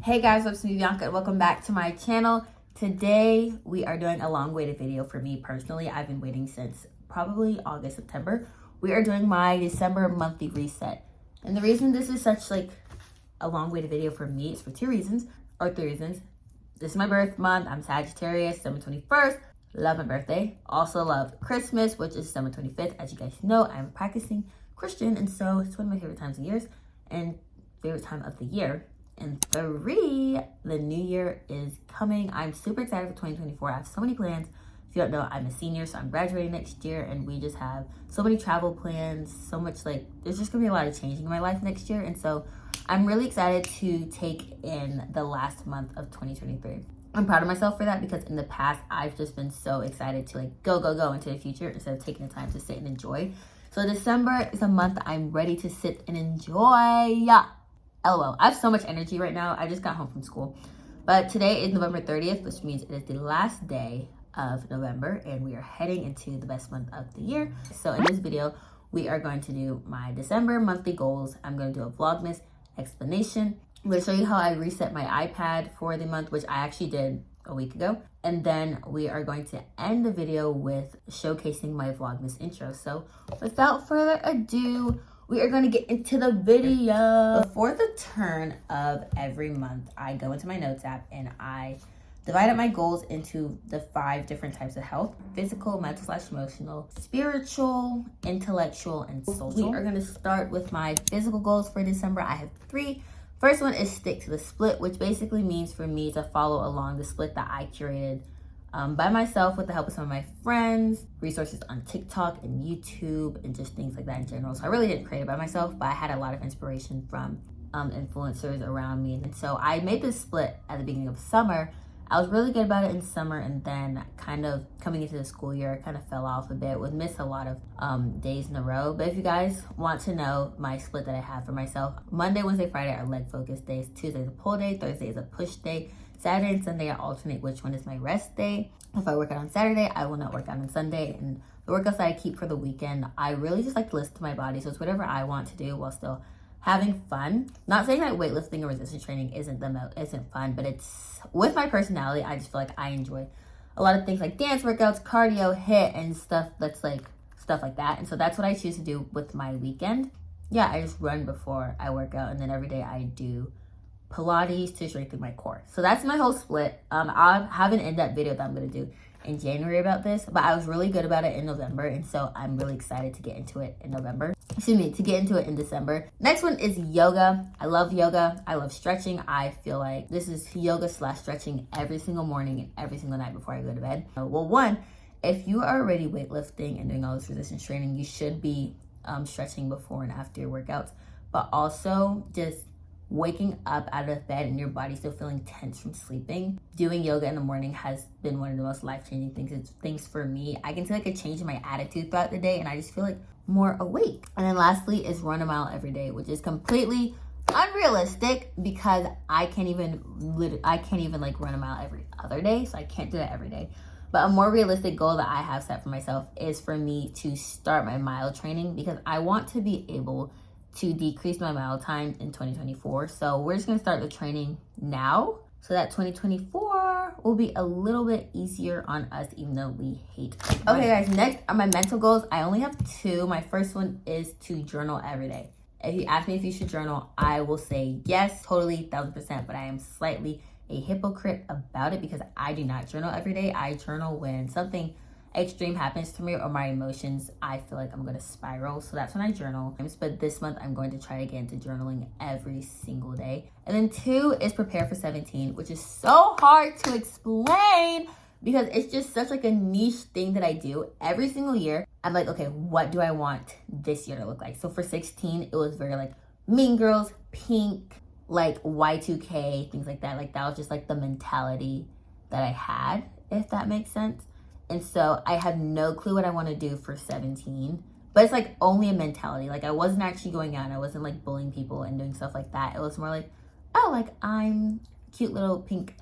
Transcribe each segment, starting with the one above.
Hey guys, what's up, it's Bianca and welcome back to my channel. Today we are doing a long-awaited video for me personally. I've been waiting since probably August, September. We are doing my December monthly reset. And the reason this is such like a long-awaited video for me is for three reasons. This is my birth month. I'm Sagittarius, December 21st. Love my birthday. Also love Christmas, which is December 25th. As you guys know, I'm a practicing Christian, and so it's one of my favorite times of years and favorite time of the year. And three, the new year is coming. I'm super excited for 2024. I have so many plans. If you don't know, I'm a senior, so I'm graduating next year, and we just have so many travel plans, so much like, there's just gonna be a lot of changing in my life next year. And so I'm really excited to take in the last month of 2023. I'm proud of myself for that because in the past, I've just been so excited to like go into the future instead of taking the time to sit and enjoy. So December is a month I'm ready to sit and enjoy. LOL. I have so much energy right now. I just got home from school. But today is November 30th, which means it is the last day of November, and we are heading into the best month of the year. So in this video, we are going to do my December monthly goals. I'm going to do a vlogmas explanation. I'm going to show you how I reset my iPad for the month, which I actually did a week ago. And then we are going to end the video with showcasing my vlogmas intro. So without further ado, we are going to get into the video. Before the turn of every month, I go into my notes app and I divide up my goals into the 5 different types of health: physical, mental/emotional, spiritual, intellectual, and social. We are going to start with my physical goals for December. I have 3. First one is stick to the split, which basically means for me to follow along the split that I curated by myself with the help of some of my friends, resources on TikTok and YouTube, and just things like that in general. So I really didn't create it by myself, but I had a lot of inspiration from influencers around me. And so I made this split at the beginning of summer. I was really good about it in summer, and then kind of coming into the school year, I kind of fell off a bit, would miss a lot of days in a row. But if you guys want to know my split that I have for myself, Monday, Wednesday, Friday are leg focus days. Tuesday is a pull day. Thursday is a push day. Saturday and Sunday, I alternate which one is my rest day. If I work out on Saturday, I will not work out on Sunday. And the workouts that I keep for the weekend, I really just like to listen to my body. So it's whatever I want to do while still having fun. Not saying that weightlifting or resistance training isn't fun, but it's with my personality. I just feel like I enjoy a lot of things like dance workouts, cardio, HIIT, and stuff like that. And so that's what I choose to do with my weekend. Yeah, I just run before I work out, and then every day I do Pilates to strengthen my core. So that's my whole split. I'll have an in-depth video that I'm going to do in January about this, but I was really good about it in November, and so I'm really excited to get into it in December. Next one is yoga. I love yoga. I love stretching. I feel like this is yoga/stretching every single morning and every single night before I go to bed. Well, one, if you are already weightlifting and doing all this resistance training, you should be stretching before and after your workouts, but also just waking up out of bed and your body still feeling tense from sleeping. Doing yoga in the morning has been one of the most life-changing things for me. I can see like a change in my attitude throughout the day, and I just feel like more awake. And then lastly is run a mile every day, which is completely unrealistic because I can't even like run a mile every other day, so I can't do that every day. But a more realistic goal that I have set for myself is for me to start my mile training, because I want to be able to decrease my mile time in 2024. So we're just gonna start the training now so that 2024 will be a little bit easier on us, even though we hate it. Okay guys, next are my mental goals. I only have 2. My first one is to journal every day. If you ask me if you should journal, I will say yes, totally, 1000%, but I am slightly a hypocrite about it because I do not journal every day. I journal when something extreme happens to me or my emotions, I feel like I'm gonna spiral. So that's when I journal. But this month I'm going to try again to journaling every single day. And then 2 is prepare for 17, which is so hard to explain because it's just such like a niche thing that I do every single year. I'm like, okay, what do I want this year to look like? So for 16, it was very like Mean Girls, Pink, like Y2K, things like that. Like that was just like the mentality that I had, if that makes sense. And so I have no clue what I want to do for 17, but it's like only a mentality. Like I wasn't actually going out and I wasn't like bullying people and doing stuff like that. It was more like, oh, like I'm cute little pink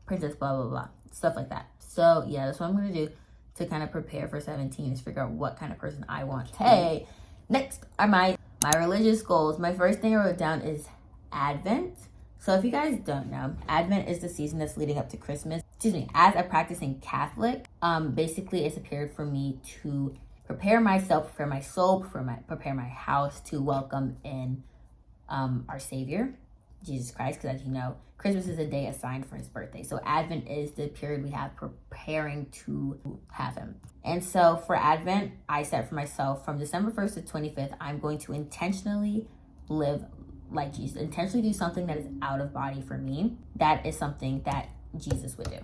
princess, blah, blah, blah, stuff like that. So yeah, that's what I'm going to do to kind of prepare for 17 is figure out what kind of person I want to be. Next are my religious goals. My first thing I wrote down is Advent. So if you guys don't know, Advent is the season that's leading up to Christmas. Excuse me, as a practicing Catholic, basically it's a period for me to prepare myself, prepare my soul, prepare my house to welcome in our Savior, Jesus Christ, because as you know, Christmas is a day assigned for his birthday. So Advent is the period we have preparing to have him. And so for Advent, I set for myself from December 1st to 25th, I'm going to intentionally live like Jesus, intentionally do something that is out of body for me. That is something that Jesus would do.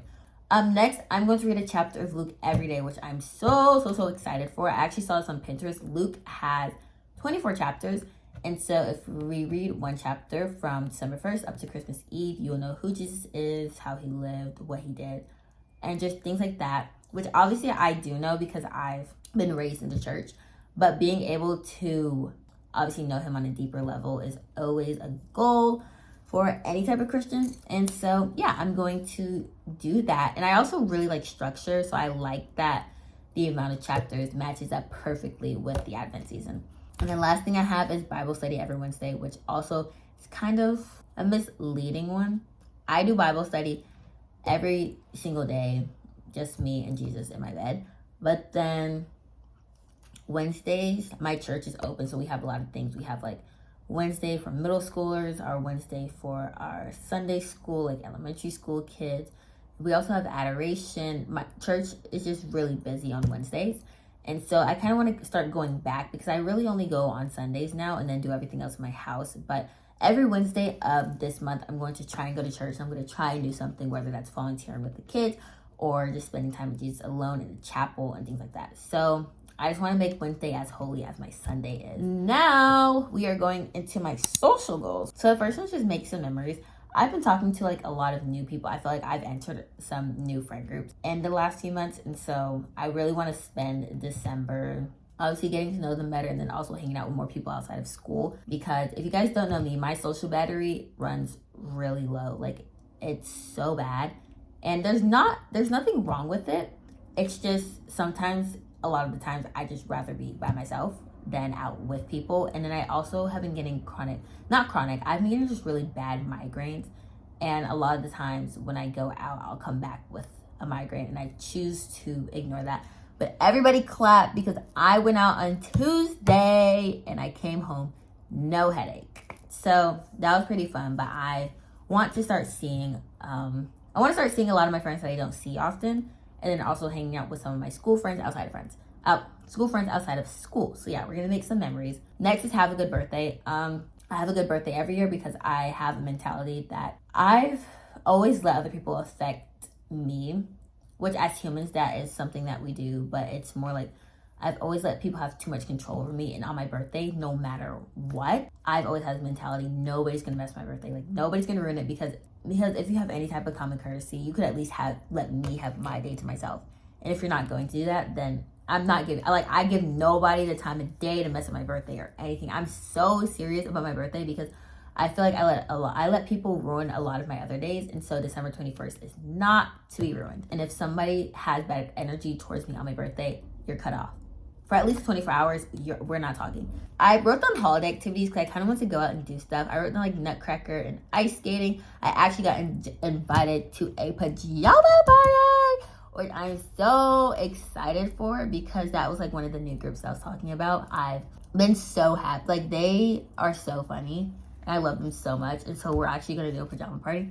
Next, I'm going to read a chapter of Luke every day, which I'm so excited for. I actually saw this on Pinterest. Luke has 24 chapters. And so if we read one chapter from December 1st up to Christmas Eve, you'll know who Jesus is, how he lived, what he did, and just things like that, which obviously I do know because I've been raised in the church. But being able to obviously know him on a deeper level is always a goal for any type of Christian. And so, yeah, I'm going to do that. And I also really like structure. So I like that the amount of chapters matches up perfectly with the Advent season. And then last thing I have is Bible study every Wednesday, which also is kind of a misleading one. I do Bible study every single day, just me and Jesus in my bed. But then Wednesdays, my church is open, so we have a lot of things. We have like Wednesday for middle schoolers, our Wednesday for our Sunday school, like elementary school kids. We also have adoration. My church is just really busy on Wednesdays. And so I kind of want to start going back because I really only go on Sundays now and then do everything else in my house. But every Wednesday of this month, I'm going to try and go to church. I'm going to try and do something, whether that's volunteering with the kids or just spending time with Jesus alone in the chapel and things like that. So I just want to make Wednesday as holy as my Sunday is. Now we are going into my social goals. So the first one is just make some memories. I've been talking to like a lot of new people. I feel like I've entered some new friend groups in the last few months. And so I really want to spend December obviously getting to know them better and then also hanging out with more people outside of school. Because if you guys don't know me, my social battery runs really low. Like it's so bad. And there's nothing wrong with it. It's just sometimes, a lot of the times, I just rather be by myself than out with people. And then I also have been getting I've been getting just really bad migraines. And a lot of the times when I go out, I'll come back with a migraine and I choose to ignore that. But everybody clap because I went out on Tuesday and I came home, no headache. So that was pretty fun, but I want to start seeing, a lot of my friends that I don't see often. And then also hanging out with some of my school friends outside of school. So yeah, we're gonna make some memories. Next is have a good birthday. I have a good birthday every year because I have a mentality that I've always let other people affect me, which as humans, that is something that we do, but it's more like I've always let people have too much control over me. And on my birthday, no matter what, I've always had this mentality, nobody's gonna mess my birthday. Like nobody's gonna ruin it because if you have any type of common courtesy, you could at least let me have my day to myself. And if you're not going to do that, then I give nobody the time of day to mess up my birthday or anything. I'm so serious about my birthday because I feel like I let people ruin a lot of my other days. And so December 21st is not to be ruined. And if somebody has bad energy towards me on my birthday, you're cut off. For at least 24 hours, we're not talking. I wrote down holiday activities because I kind of want to go out and do stuff. I wrote down like nutcracker and ice skating. I actually got invited to a pajama party, which I'm so excited for because that was like one of the new groups I was talking about. I've been so happy. Like they are so funny. And I love them so much. And so we're actually going to do a pajama party.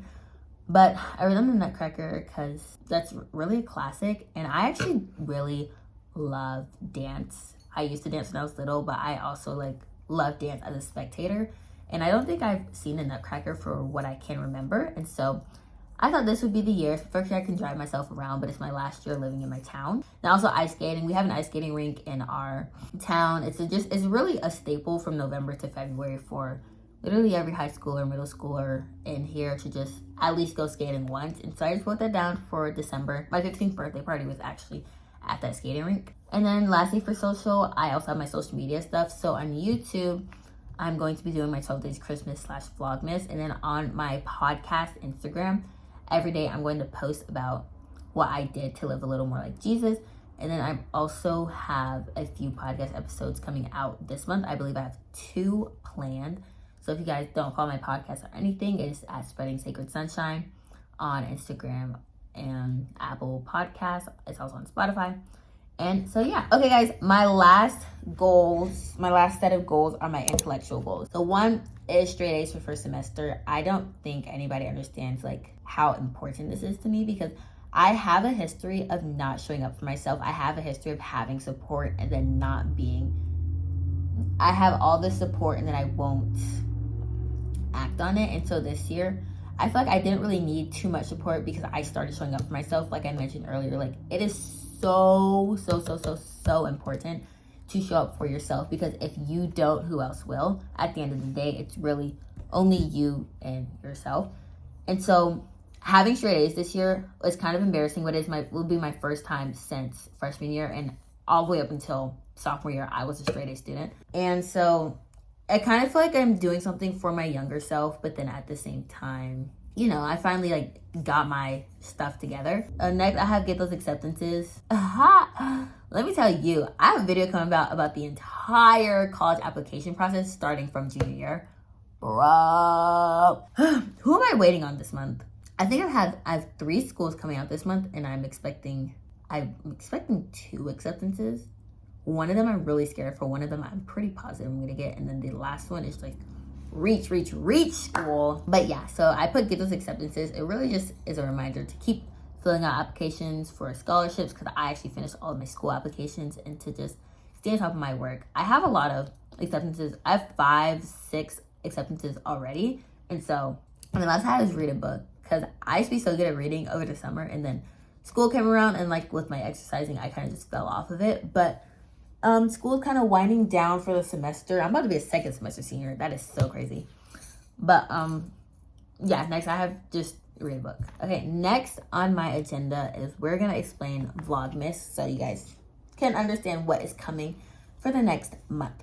But I wrote down the nutcracker because that's really a classic. And I actually really love dance. I used to dance when I was little, but I also like love dance as a spectator. And I don't think I've seen a nutcracker for what I can remember. And so I thought this would be the year. First year I can drive myself around, but it's my last year living in my town. And also ice skating. We have an ice skating rink in our town. It's really a staple from November to February for literally every high schooler, middle schooler in here to just at least go skating once. And so I just wrote that down for December. My 15th birthday party was actually at that skating rink. And then lastly for social, I also have my social media stuff. So on YouTube, I'm going to be doing my 12 days Christmas / vlogmas. And then on my podcast Instagram, every day I'm going to post about what I did to live a little more like Jesus. And then I also have a few podcast episodes coming out this month. I believe I have 2 planned. So if you guys don't follow my podcast or anything, it's at Spreading Sacred Sunshine on Instagram and Apple Podcasts. It's also on Spotify. And so yeah, okay guys, my last set of goals are my intellectual goals. So one is straight A's for first semester. I don't think anybody understands like how important this is to me, because I have a history of not showing up for myself. I have a history of having support and then not being. I have all this support and then I won't act on it. And so this year, I feel like I didn't really need too much support because I started showing up for myself. Like I mentioned earlier, like it is so important to show up for yourself, because if you don't, who else will? At the end of the day, it's really only you and yourself. And so having straight A's this year is kind of embarrassing, but will be my first time since freshman year, and all the way up until sophomore year, I was a straight A student. And so I kind of feel like I'm doing something for my younger self, but then at the same time, you know, I finally like got my stuff together. Next, I have get those acceptances. Let me tell you, I have a video coming about the entire college application process starting from junior year. Bro, who am I waiting on this month? I think I have 3 schools coming out this month, and I'm expecting 2 acceptances. One of them I'm really scared for. One of them I'm pretty positive I'm gonna get, and then the last one is like reach school. But yeah, so I get those acceptances. It really just is a reminder to keep filling out applications for scholarships, because I actually finished all of my school applications, and to just stay on top of my work. I have a lot of acceptances. I have 5-6 acceptances already, and so the last I had was read a book, because I used to be so good at reading over the summer, and then school came around, and like with my exercising, I kind of just fell off of it. But school's kind of winding down for the semester. I'm about to be a second semester senior. That is so crazy. But yeah, next I have just read a book. Okay, next on my agenda is we're gonna explain vlogmas, so you guys can understand what is coming for the next month.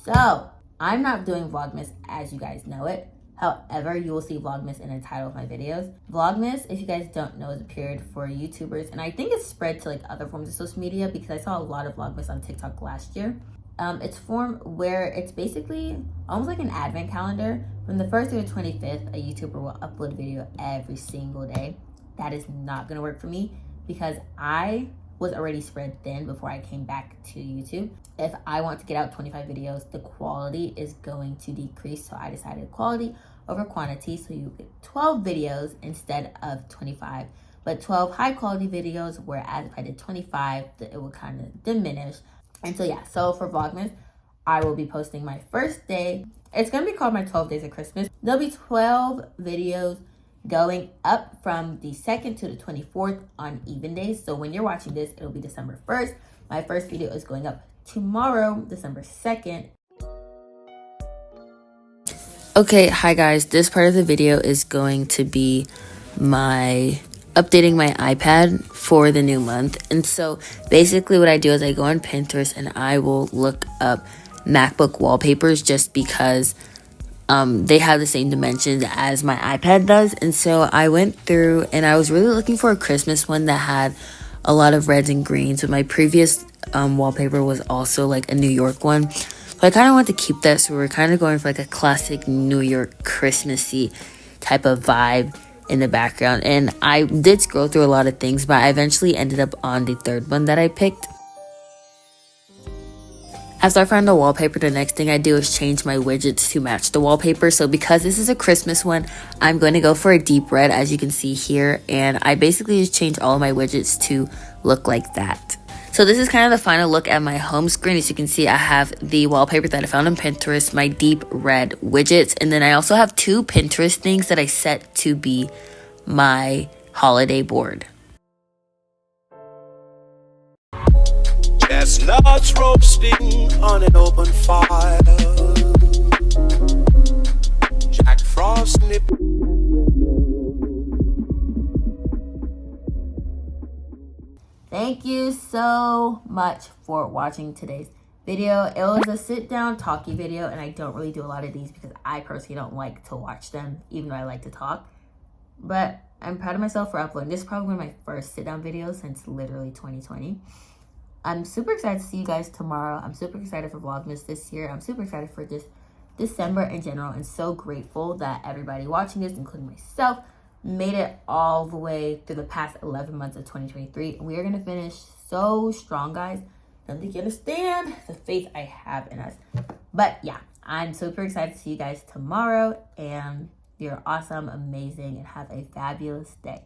So I'm not doing vlogmas as you guys know it. However, you will see vlogmas in the title of my videos. Vlogmas, if you guys don't know, is a period for YouTubers, and I think it's spread to like other forms of social media, because I saw a lot of vlogmas on TikTok last year. It's formed where it's basically almost like an advent calendar. From the 1st to the 25th, a YouTuber will upload a video every single day. That is not gonna work for me, because I was already spread thin before I came back to YouTube. If I want to get out 25 videos, the quality is going to decrease. So I decided quality over quantity. So you get 12 videos instead of 25, but 12 high quality videos, whereas if I did 25, it would kind of diminish. And so yeah, so for Vlogmas, I will be posting my first day. It's gonna be called my 12 Days of Christmas. There'll be 12 videos going up from the 2nd to the 24th on even days. So when you're watching this, it'll be December 1st. My first video is going up tomorrow, December 2nd. Okay, hi guys. This part of the video is going to be my updating my iPad for the new month. And so basically what I do is I go on Pinterest and I will look up MacBook wallpapers, just because they have the same dimensions as my iPad does. And so I went through and I was really looking for a Christmas one that had a lot of reds and greens. But my previous wallpaper was also like a New York one. So I kind of want to keep that. So we're kind of going for like a classic New York Christmassy type of vibe in the background. And I did scroll through a lot of things, but I eventually ended up on the 3rd one that I picked. After I find the wallpaper, the next thing I do is change my widgets to match the wallpaper. So because this is a Christmas one, I'm going to go for a deep red, as you can see here. And I basically just change all of my widgets to look like that. So this is kind of the final look at my home screen. As you can see, I have the wallpaper that I found on Pinterest, my deep red widgets, and then I also have 2 Pinterest things that I set to be my holiday board. Chestnuts roasting on an open fire. Jack Frost nipping. Thank you so much for watching today's video. It was a sit down talky video, and I don't really do a lot of these because I personally don't like to watch them, even though I like to talk. But I'm proud of myself for uploading. This is probably one of my first sit down videos since literally 2020. I'm super excited to see you guys tomorrow. I'm super excited for Vlogmas this year. I'm super excited for just December in general, and so grateful that everybody watching this, including myself, made it all the way through the past 11 months of 2023. We are going to finish so strong, guys. I don't think you understand the faith I have in us. But yeah, I'm super excited to see you guys tomorrow, and you're awesome, amazing, and have a fabulous day.